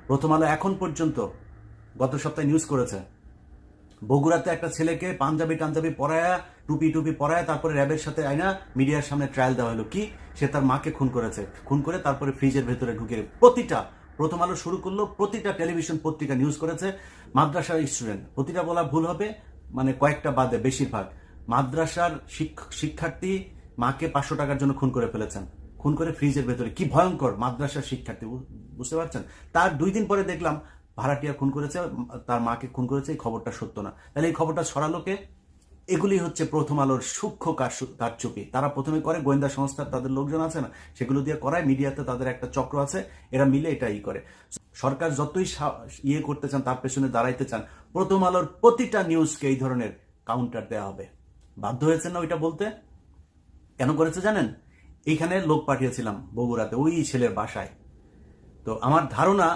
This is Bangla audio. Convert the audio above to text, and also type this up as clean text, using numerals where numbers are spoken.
প্রথম আলো এখন পর্যন্ত গত সপ্তাহে নিউজ করেছে, বগুড়াতে একটা ছেলেকে পাঞ্জাবি টাঞ্জাবি পরায়া, টুপি টুপি পরায়া, তারপরে র্যাবের সাথে আইনা মিডিয়ার সামনে ট্রায়াল দেওয়া হলো। কি? সে তার মাকে খুন করেছে, খুন করে তারপরে ফ্রিজের ভেতরে ঢুকে প্রতিটা, প্রথম আলো শুরু করলো, প্রতিটা টেলিভিশন পত্রিকা নিউজ করেছে। মাদ্রাসার স্টুডেন্ট, প্রতিটা বলা ভুল হবে, মানে কয়েকটা বাদে বেশিরভাগ মাদ্রাসার শিক্ষার্থী মাকে 500 টাকার জন্য খুন করে ফেলেছেন, খুন করে ফ্রিজের ভেতরে। কি ভয়ঙ্কর! মাদ্রাসার শিক্ষার্থী, বুঝতে পারছেন? তার 2 দিন পরে দেখলাম ভাড়াটিয়া খুন করেছে, তার মাকে খুন করেছে। এই খবরটা সত্য না। তাহলে এই খবরটা ছড়ালো কে? এগুলি হচ্ছে প্রথম আলোর সূক্ষ্ম কারচুপি। তারা প্রথমে করে, গোয়েন্দা সংস্থার তাদের লোকজন আছে না, সেগুলো দিয়ে করায়। মিডিয়াতে তাদের একটা চক্র আছে, এরা মিলে এটাই করে। সরকার যতই ইয়ে করতে চান, তার পেছনে দাঁড়াইতে চান, প্রথম আলোর প্রতিটা নিউজকে এই ধরনের কাউন্টার দেওয়া হবে। বাধ্য হয়েছেন না ওইটা বলতে? কেন করেছে জানেন? এইখানে লোক পাঠিয়েছিলাম বগুড়াতে, ওই ছেলের বাসায়। তো আমার ধারণা